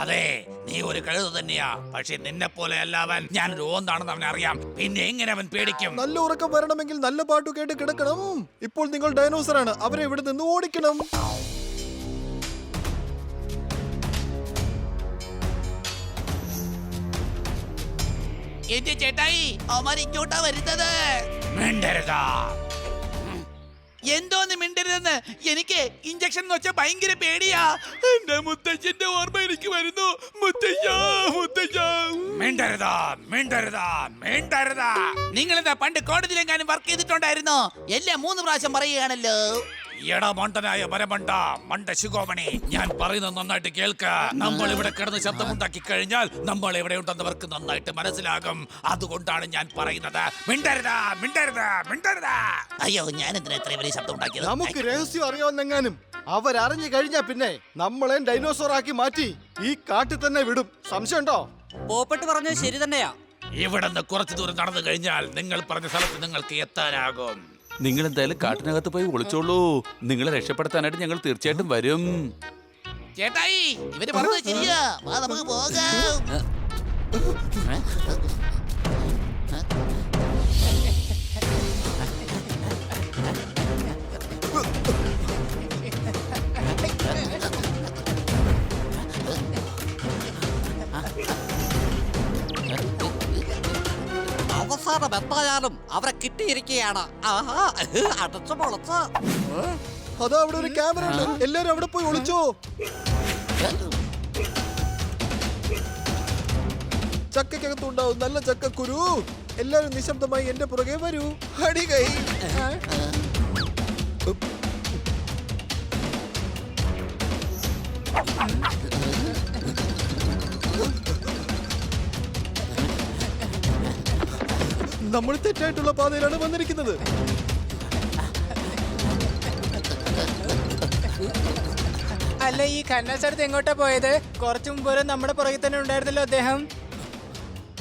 അതെ, നീ ഒരു കഴുത തന്നെയാ. പക്ഷെ നിന്നെ പോലെ അല്ല അവൻ. ഞാനൊരു ഓന്താണെന്ന് അവൻ അറിയാം. പിന്നെ എങ്ങനെ അവൻ പേടിക്കും? നല്ല ഉറക്കം വരണമെങ്കിൽ നല്ല പാട്ടു കേട്ട് കിടക്കണം. ഇപ്പോൾ നിങ്ങൾ ഡൈനോസർ ആണ്. അവരെ ഇവിടെ നിന്ന് ഓടിക്കണം. എന്റെ ചേട്ടായി, അവന്മാർ ഇങ്ങോട്ടാ വരുന്നത്. മിണ്ടരുതാ. എന്തോന്ന് മിണ്ടരുതെന്ന്? എനിക്ക് ഇഞ്ചക്ഷൻ എന്ന് വെച്ചാൽ ഭയങ്കര പേടിയാ. എന്റെ മുത്തച്ഛന്റെ ഓർമ്മ എനിക്ക് വരുന്നു. മുത്തച്ഛ, മുത്തച്ഛ. മിണ്ടരുതാ, മിണ്ടരുതാ, മിണ്ടരുതാ. നിങ്ങളെന്താ പണ്ട് കോടതിയിലെങ്ങാനും വർക്ക് ചെയ്തിട്ടുണ്ടായിരുന്നോ? എല്ലാം 3 പ്രാവശ്യം പറയുകയാണല്ലോ. എടാ മണ്ടനായ മരമണ്ട, മണ്ട ശിഖോമണി, ഞാൻ പറയുന്നത് നന്നായിട്ട് കേൾക്ക. നമ്മൾ ഇവിടെ കിടന്ന് ശബ്ദമുണ്ടാക്കി കഴിഞ്ഞാൽ നമ്മൾ എവിടെ ഉണ്ടെന്നവർക്ക് നന്നായിട്ട് മനസ്സിലാകും. അതുകൊണ്ടാണ് ഞാൻ പറയുന്നത്. മിണ്ടരുതാ, മിണ്ടരുതാ, മിണ്ടരുതാ. അയ്യോ, ഞാൻ എന്തിനാ ഇത്രയും വലിയ ശബ്ദം ഉണ്ടാക്കിയത്? നമുക്ക് രഹസ്യം അറിയാവുന്നെങ്ങാനും അവരറിഞ്ഞു കഴിഞ്ഞാ പിന്നെ നമ്മളെ ഡൈനോസർ ആക്കി മാറ്റി ഈ കാട്ടിൽ തന്നെ വിടും. സംശയമുണ്ടോ? പോപ്പട്ട് പറഞ്ഞത് ശരി തന്നെയാ. ഇവിടെ നിന്ന് കുറച്ചു ദൂരം നടന്നു കഴിഞ്ഞാൽ നിങ്ങൾ പറഞ്ഞ സ്ഥലത്ത് നിങ്ങൾക്ക് എത്താനാകും. നിങ്ങൾ എന്തായാലും കാട്ടിനകത്ത് പോയി ഒളിച്ചോളൂ. നിങ്ങളെ രക്ഷപ്പെടുത്താനായിട്ട് ഞങ്ങൾ തീർച്ചയായിട്ടും വരും. ചേട്ടായി, ഇവര് പറഞ്ഞത് ശരിയാ. വാ, നമുക്ക് പോകാം. അവസാനം എത്തായാലും അവരെ കിട്ടിയിരിക്കുകയാണ്. ആഹാ, അടച്ചു പൊളച്ച്. അതാ അവിടെ ഒരു ക്യാമറ ഉണ്ട്. എല്ലാരും അവിടെ പോയി ഒളിച്ചോ. ചക്കക്കകത്തുണ്ടാവും നല്ല ചക്കക്കുരു. എല്ലാരും നിശബ്ദമായി എന്റെ പുറകെ വരൂ. അടികൈ. നമ്മൾ തെറ്റായിട്ടുള്ള പാതയിലാണ് വന്നിരിക്കുന്നത്. അല്ല, ഈ കന്നാസടുത്ത് എങ്ങോട്ടാ പോയത്? കുറച്ചു മുമ്പ് വരെ നമ്മുടെ പുറകിൽ തന്നെ ഉണ്ടായിരുന്നല്ലോ അദ്ദേഹം.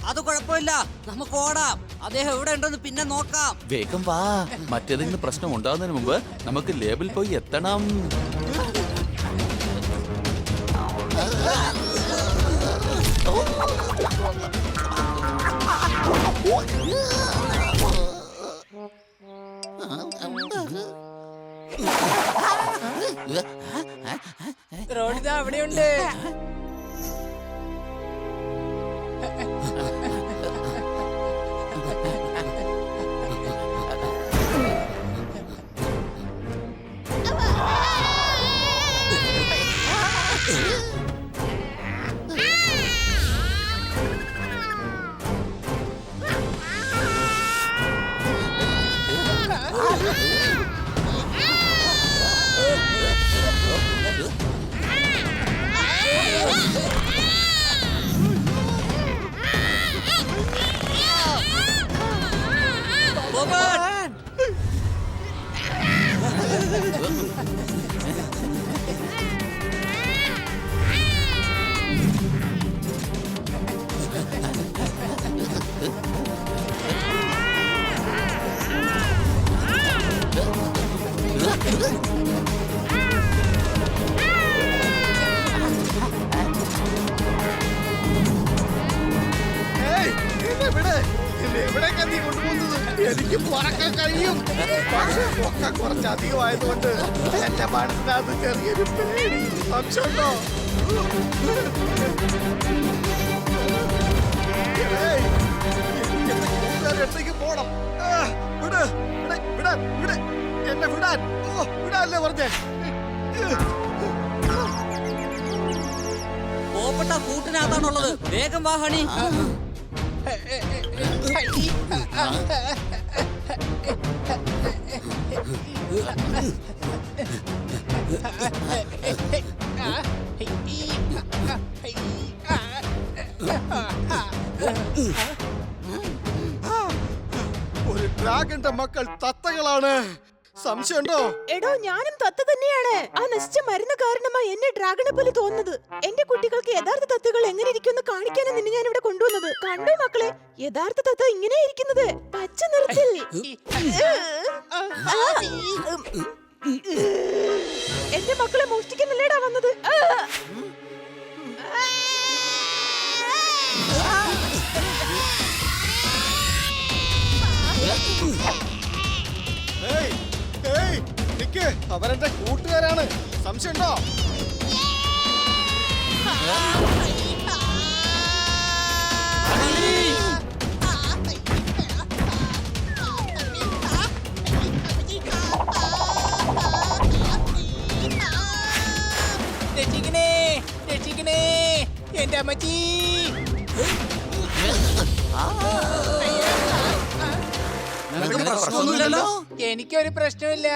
അത് കുഴപ്പമില്ല, നമുക്ക് ഓടാം. അദ്ദേഹം എവിടെ ഉണ്ടെന്ന് പിന്നെ നോക്കാം. വേഗം വാ. മറ്റേതെങ്കിലും പ്രശ്നം ഉണ്ടാകുന്നതിന് മുമ്പ് നമുക്ക് ലേബിൽ പോയി എത്തണം. റോഡിതാ അവിടെയുണ്ട്. ബോബൻ! ഏയ്, എന്നെ വിട്. എന്നെ എവിടേക്കാ നീ കൊണ്ടുപോകുന്നത്? എനിക്ക് പറക്കാൻ കഴിയും, പക്ഷേ ഒക്കെ കുറച്ച് അധികമായതുകൊണ്ട് എന്റെ മനസ്സിനകത്ത് ചെറിയൊരു പേടി. സംശയമുണ്ടോ? ഏയ്, എനിക്ക് എന്റെ കൂട്ടുകാരുടെ അടുത്തേക്ക് പോണം. വിട്, വിട്, വിടാൻ, വിട്. എന്നെ വിടാൻ. ഓ, വിടാനല്ലേ പറഞ്ഞേ? പോപ്പട്ട കൂട്ടിനകത്താണുള്ളത്. വേഗം വാ ഹണി. ഒരു ഡ്രാഗന്റെ മക്കൾ തത്തകളാണ്. സംശയമുണ്ടോ? എടോ ഞാനും തത്ത തന്നെയാണ്. ആ നശിച്ച മരുന്ന് കാരണമായി എന്നെ ഡ്രാഗനെ പോലെ തോന്നുന്നത്. എന്റെ കുട്ടികൾക്ക് യഥാർത്ഥ തത്തകൾ എങ്ങനെ ഇരിക്കുമെന്ന് കാണിക്കാനാണ് നിന്നെ ഞാൻ ഇവിടെ കൊണ്ടുവന്നത്. കണ്ടോ മക്കളെ, യഥാർത്ഥ തത്ത ഇങ്ങനെ ഇരിക്കുന്നത്, പച്ച നിറത്തിൽ. എന്റെ മക്കളെ മോഷ്ടിക്കാനല്ലേടാ വന്നത്? ഏയ്, ഏയ്, നിക്ക്. അവരെന്റെ കൂട്ടുകാരാണ്. സംശയമുണ്ടോ? രക്ഷിക്കണേ, രക്ഷിക്കണേ, എന്റെ അമ്മച്ചി. പ്രശ്നമൊന്നുമില്ലല്ലോ. എനിക്കൊരു പ്രശ്നമില്ല.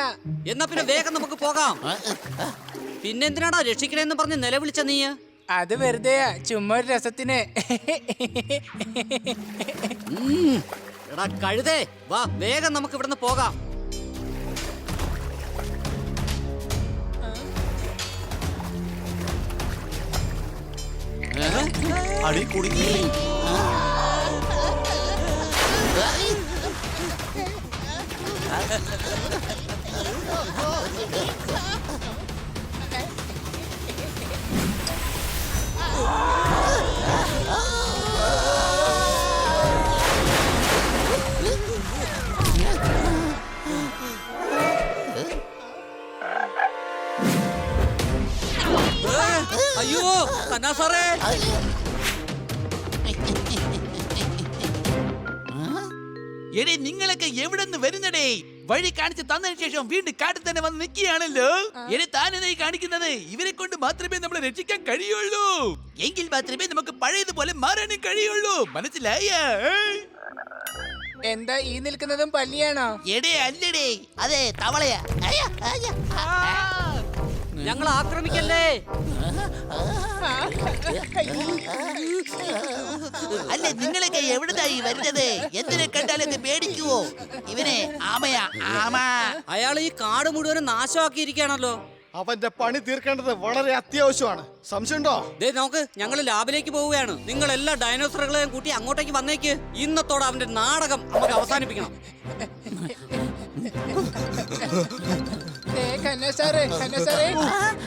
എന്നാ പിന്നെ വേഗം നമുക്ക് പോകാം. പിന്നെന്തിനാടാ രക്ഷിക്കണേന്ന് പറഞ്ഞ് നിലവിളിച്ച നീ? അത് വെറുതെയാ, ചുമ്മാ ഒരു രസത്തിന്. എടാ കഴുതേ, വാ വേഗം നമുക്ക് ഇവിടുന്ന് പോകാം. അടി കുടുങ്ങി. അയ്യോ കന്നാ സാറേ, എടേ നിങ്ങളൊക്കെ എവിടെ നിന്ന് വരുന്നടേ? വഴി കാണിച്ച് തന്നതിന് ശേഷം വീണ്ടും കാട്ടിൽ തന്നെ വന്ന് നിൽക്കുകയാണല്ലോ. എന്നെ താനെന്നായി കാണിക്കുന്നത്? ഇവരെ കൊണ്ട് മാത്രമേ നമ്മളെ രക്ഷിക്കാൻ കഴിയുള്ളൂ. എങ്കിൽ മാത്രമേ നമുക്ക് പഴയതുപോലെ മാറാനും കഴിയുള്ളൂ. മനസ്സിലായ? എന്താ ഈ നിൽക്കുന്നതും പല്ലിയാണോ? എടേ അല്ലടേ, അതെ തവളയാ. ഞങ്ങൾ ആക്രമിക്കല്ലേ. അല്ലേ നിങ്ങളൊക്കെ എവിടുന്നായി വരുന്നത്? എന്തിനെ കണ്ടാലൊക്കെ പേടിക്കുവോ? ഇവനെ ആമയാ, ആമ. അയാൾ ഈ കാട് മുഴുവനും നാശമാക്കിയിരിക്കുകയാണല്ലോ. അവന്റെ പണി തീർക്കേണ്ടത് വളരെ അത്യാവശ്യമാണ്. സംശയമുണ്ടോ? ദേ നോക്ക്, ഞങ്ങൾ ലാബിലേക്ക് പോവുകയാണ്. നിങ്ങൾ എല്ലാ ഡൈനോസറുകളെയും കൂട്ടി അങ്ങോട്ടേക്ക് വന്നേക്ക്. ഇന്നത്തോടെ അവന്റെ നാടകം നമുക്ക് അവസാനിപ്പിക്കണം.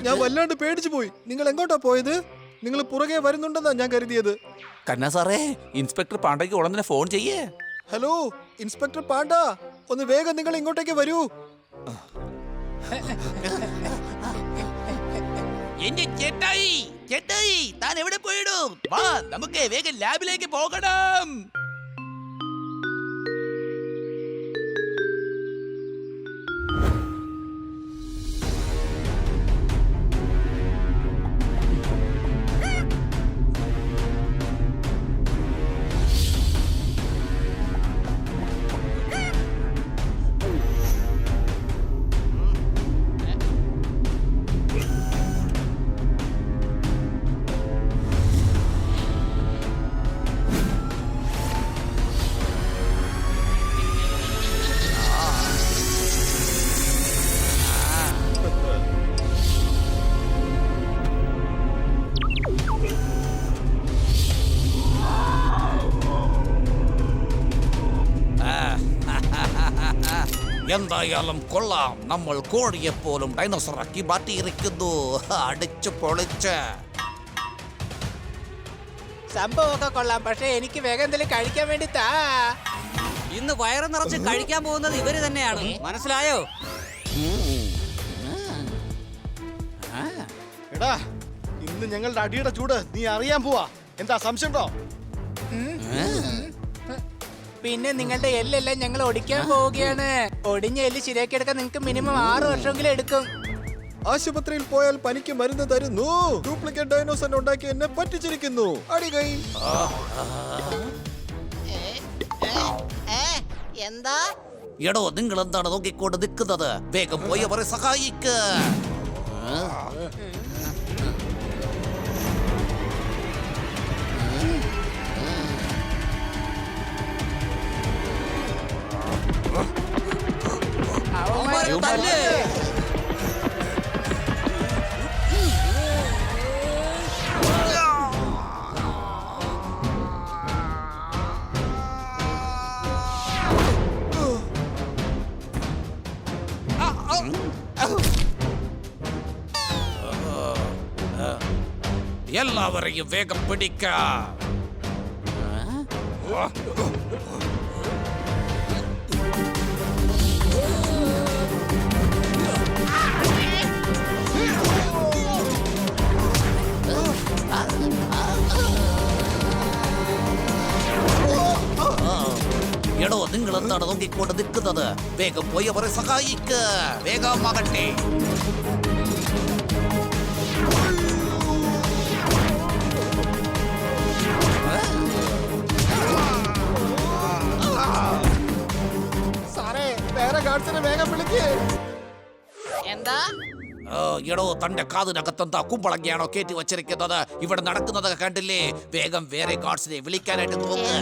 ഞാൻ വല്ലാണ്ട് പേടിച്ചു പോയി. നിങ്ങൾ എങ്ങോട്ടാ പോയത്? നിങ്ങൾ പുറകെ വരുന്നുണ്ടെന്നാ ഞാൻ കരുതിയത്. കന്നാ സാറേ, ഇൻസ്പെക്ടർ പാണ്ഡയ്ക്ക് ഉടൻ തന്നെ ഫോൺ ചെയ്യേ. ഹലോ ഇൻസ്പെക്ടർ പാണ്ഡ, ഒന്ന് വേഗം നിങ്ങൾ ഇങ്ങോട്ടേക്ക് വരൂ. എന്റെ ചേട്ടായി, ചേട്ടായി താൻ എവിടെ പോയിടും? വാ നമുക്ക് വേഗം ലാബിലേക്ക് പോകണം. എന്തായാലും കൊള്ളാം, നമ്മൾ കോഴിയെപ്പോലും ഡൈനോസറാക്കി മാറ്റിയിരിക്കുന്നു. അടിച്ചു പൊളിച്ച്. സംഭവമൊക്കെ കൊള്ളാം, പക്ഷെ എനിക്ക് വേഗം എന്തെങ്കിലും കഴിക്കാൻ വേണ്ടി താ. ഇന്ന് വയറ് നിറച്ച് കഴിക്കാൻ പോകുന്നത് ഇവര് തന്നെയാണ്, മനസ്സിലായോ? എടാ ഇന്ന് ഞങ്ങളുടെ അടിയുടെ ചൂട് നീ അറിയാൻ പോവാ. എന്താ സംശയമുണ്ടോ? പിന്നെ നിങ്ങളുടെ എല്ലെല്ലാം ഞങ്ങൾ ഒടിക്കാൻ പോവുകയാണ്. ഒടിഞ്ഞ എല്ല് ശരിയാക്കി എടുക്കാൻ നിങ്ങൾക്ക് മിനിമം 6 വർഷമെങ്കിലും എടുക്കും. ആശുപത്രിയിൽ പോയാൽ പനിക്ക് മരുന്ന് തരുന്നു. ഡ്യൂപ്ലിക്കേറ്റ് ഡൈനോസർ ഉണ്ടാക്കി എന്നെ പറ്റിച്ചിരിക്കുന്നു. അടി കൈ. എന്താ എടോ, നിങ്ങൾ എന്താണ് നോക്കിക്കൊണ്ട് നിൽക്കുന്നത്? വേഗം പോയി അവരെ സഹായിക്ക്. അവന്മാരെ തല്ല്. എല്ലാവരെയും വേഗം പിടിക്ക. എടോ, നിങ്ങൾ എന്താണ് നോക്കിക്കൊണ്ട് നിൽക്കുന്നത്? വേഗം പോയി അവരെ സഹായിക്ക്. വേഗമാകട്ടെ. സാറേ വേറെ ഗാർഡ്സിനെ വേഗം വിളിക്ക്. എന്താ എടോ, തന്റെ കാതിനകത്തെന്താ കുമ്പളങ്ങിയാണോ കയറ്റി വച്ചിരിക്കുന്നത്? ഇവിടെ നടക്കുന്നത് കണ്ടില്ലേ? വേഗം വേറെ ഗാർഡ്സിനെ വിളിക്കാനായിട്ട് നോക്ക്.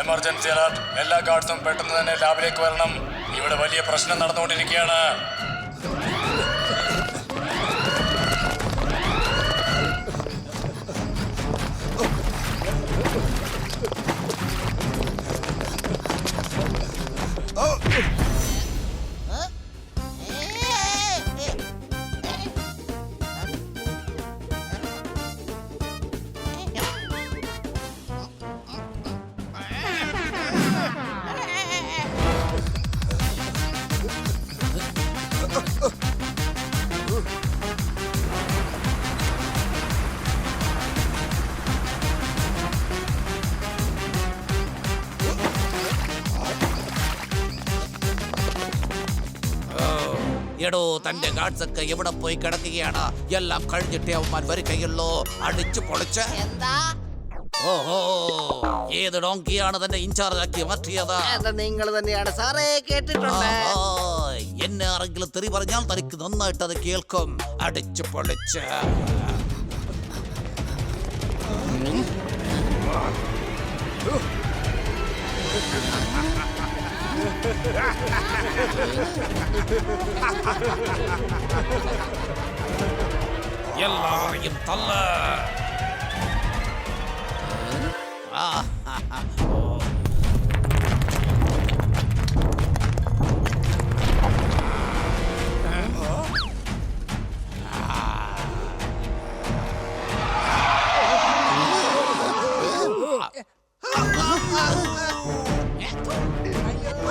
Emergency alert. എല്ലാ ഗാർഡ്സും പെട്ടെന്ന് തന്നെ ലാബിലേക്ക് വരണം. ഇവിടെ വലിയ പ്രശ്നം നടന്നുകൊണ്ടിരിക്കുകയാണ്. എടോ, തന്റെ ഗാർഡ്സ് ഒക്കെ എവിടെ പോയി കിടക്കുകയാണ്? എല്ലാം കഴിഞ്ഞിട്ടേ അവന്മാർ വരികയുള്ളൂ. അടിച്ചു പൊളിച്ച്. എന്താ ഓഹോ, ഏത് ഡോങ്കിയാണ് തന്നെ ഇൻചാർജ് ആക്കി മാറ്റിയത്? നിങ്ങൾ തന്നെയാണ് സാറേ, കേട്ടിട്ടുണ്ട്. എന്നെ ആരെങ്കിലും തെറി പറഞ്ഞാൽ തനിക്ക് നന്നായിട്ട് അത് കേൾക്കും. അടിച്ചു പൊളിച്ച്. എല്ലാരെയും തല്ല.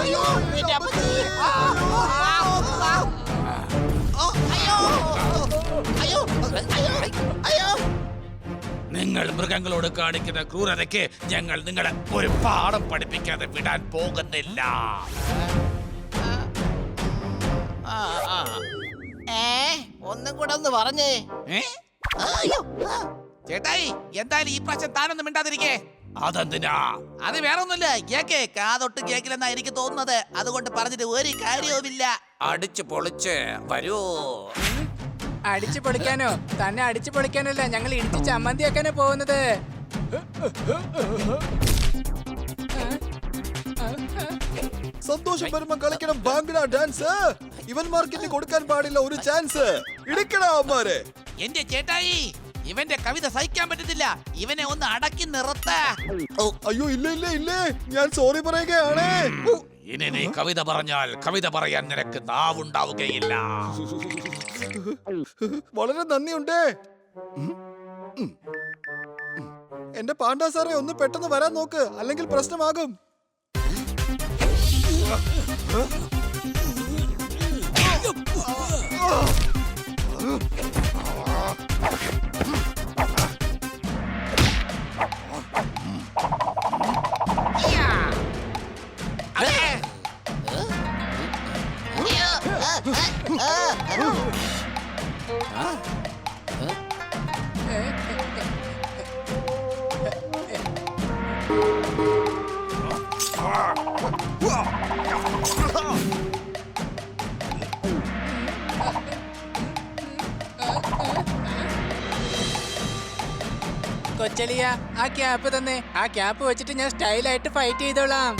അയ്യോ എന്റെ അപ്പച്ചി. അയ്യോ അയ്യോ അയ്യോ അയ്യോ. നിങ്ങൾ മൃഗങ്ങളോട് കാണിക്കുന്ന ക്രൂരതയ്ക്ക് ഞങ്ങൾ നിങ്ങളെ ഒരു പാഠം പഠിപ്പിക്കാതെ വിടാൻ പോകുന്നില്ല. ഒന്നും കൂടെ ഒന്ന് പറഞ്ഞേ. ചേട്ടായി എന്തായാലും ഈ പ്രാവശ്യം താനൊന്നും മിണ്ടാതിരിക്കേ. അതെന്തിനാ? അത് വേറെ ഒന്നുമില്ല, കേക്ക് കാതൊട്ട് കേക്കില്ലെന്നാ എനിക്ക് തോന്നുന്നത്. അതുകൊണ്ട് പറഞ്ഞിട്ട് ഒരു കാര്യവുമില്ല. അടിച്ചു പൊളിച്ച് വരൂ. അടിച്ചു പൊളിക്കാനോ? തന്നെ അടിച്ചു പൊളിക്കാനല്ല, ഞങ്ങൾ ഇടിച്ച് ചമ്മന്തിയാക്കാനാ പോകുന്നത്. സന്തോഷം വരുമ്പോ കളിക്കണം ബാംഗ്ല ഡാൻസ്. ഇവന്മാർക്ക് കൊടുക്കാൻ പാടില്ല ഒരു ചാൻസ്. ഇടിക്കടാ അവന്മാരെ. എന്റെ ചേട്ടായി, ഇവന്റെ കവിത സഹിക്കാൻ പറ്റത്തില്ല. ഇവനെ ഒന്ന് അടക്കി നിർത്ത. അയ്യോ ഇല്ല ഇല്ല ഇല്ലേ, ഞാൻ സോറി പറയുകയാണ്. ഇനി നീ കവിത പറഞ്ഞാൽ കവിത പറയാൻ നിനക്ക് നാവുണ്ടാവുകയില്ല. വളരെ നന്ദിയുണ്ട്. എന്റെ പാണ്ഡ സാറേ, ഒന്ന് പെട്ടെന്ന് വരാൻ നോക്ക്, അല്ലെങ്കിൽ പ്രശ്നമാകും. കൊച്ചലിയ, ആ ക്യാപ്പ് തന്നെ. ആ ക്യാപ്പ് വെച്ചിട്ട് ഞാൻ സ്റ്റൈലായിട്ട് ഫൈറ്റ് ചെയ്തോളാം.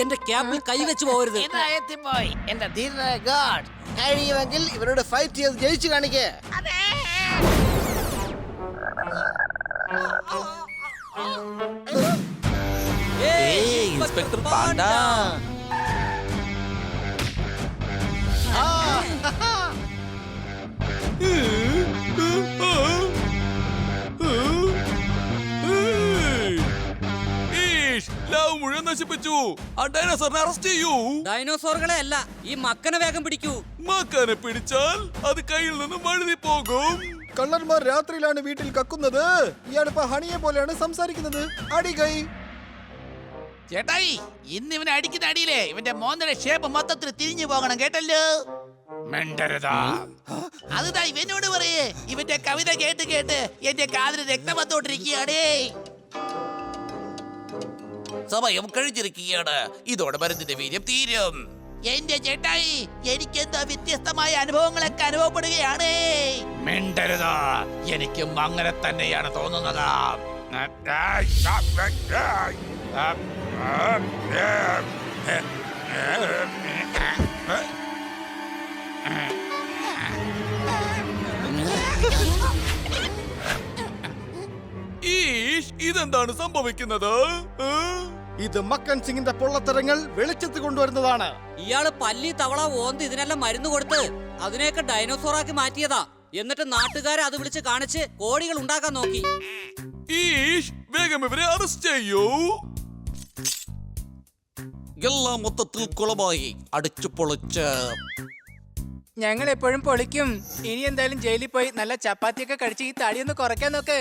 എന്റെ ക്യാപ്പിൽ കൈവച്ച് പോകരുത്. ഇതാ എത്തിപ്പോയി എന്റെ ധീരനായ ഗാഡ്. കഴിയുമെങ്കിൽ ഇവരോട് ഫൈറ്റ് ചെയ്ത് ജയിച്ചു കാണിക്കേ. ഇൻസ്പെക്ടർ പാണ്ഡ. മുഴുവൻ നശിപ്പിച്ചു. ആ ഡൈനോസറിനെ അറസ്റ്റ് ചെയ്യൂ. ഡൈനോസോറുകളെ അല്ല, ഈ മക്കനെ വേഗം പിടിക്കൂ. മക്കനെ പിടിച്ചാൽ അത് കയ്യിൽ നിന്നും വഴുതി പോകും. കള്ളന്മാർ രാത്രിയിലാണ് വീട്ടിൽ കക്കുന്നത്. ഇയാളിപ്പോ ഹണിയെ പോലെയാണ് സംസാരിക്കുന്നത്. അടി കൈ. ചേട്ടായി, ഇന്ന് ഇവനെ അടിക്കുന്ന അടിയിലെ ഇവന്റെ മോന്തയുടെ ഷേപ്പ് മൊത്തത്തിൽ തിരിഞ്ഞു പോകണം, കേട്ടല്ലോ. മിണ്ടരുതാ. അത് ഇവനോട് പറയേ. ഇവന്റെ കവിത കേട്ട് കേട്ട് എന്റെ കാതിൽ രക്തം വന്നോണ്ടിരിക്കുകയാണേ. സമയം കഴിഞ്ഞിരിക്കുകയാണ്. ഇതോടെ മരുന്നിന്റെ വീര്യം തീരും. എന്റെ ചേട്ടായി, എനിക്കെന്താ വ്യത്യസ്തമായ അനുഭവങ്ങളൊക്കെ അനുഭവപ്പെടുകയാണ്. മിണ്ടരുതാ. എനിക്കും അങ്ങനെ തന്നെയാണ് തോന്നുന്നത്. ഇതെന്താണ് സംഭവിക്കുന്നത്? ഇത് മക്കൻ സിംഗിന്റെ പൊള്ളത്തരങ്ങൾ വെളിച്ചത്ത് കൊണ്ടുവരുന്നതാണ്. ഇയാള് പല്ലി, തവള, ഓന്ത് ഇതിനെല്ലാം മരുന്ന് കൊടുത്ത് അതിനെയൊക്കെ ഡൈനോസോറാക്കി മാറ്റിയതാ. എന്നിട്ട് നാട്ടുകാരെ അത് വിളിച്ച് കാണിച്ച് കോടികൾ ഉണ്ടാക്കാൻ നോക്കി. വേഗം ഇവരെ അറസ്റ്റ് ചെയ്യൂ. എല്ലാം മൊത്തത്തിൽ കുളമായി. അടിച്ചു പൊളിച്ച് ഞങ്ങൾ എപ്പോഴും പൊളിക്കും. ഇനി എന്തായാലും ജയിലിൽ പോയി നല്ല ചപ്പാത്തിയൊക്കെ കഴിച്ച് ഈ തടിയൊന്ന് കുറയ്ക്കാൻ നോക്ക്.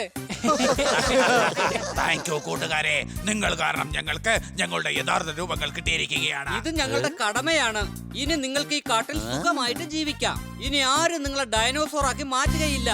താങ്ക് യു കൂട്ടുകാരെ. നിങ്ങൾ കാരണം ഞങ്ങൾക്ക് ഞങ്ങളുടെ യഥാർത്ഥ രൂപങ്ങൾ കിട്ടിയിരിക്കുകയാണ്. ഇത് ഞങ്ങളുടെ കടമയാണ്. ഇനി നിങ്ങൾക്ക് ഈ കാട്ടിൽ സുഖമായിട്ട് ജീവിക്കാം. ഇനി ആരും നിങ്ങളെ ഡൈനോസോറാക്കി മാറ്റുകയില്ല.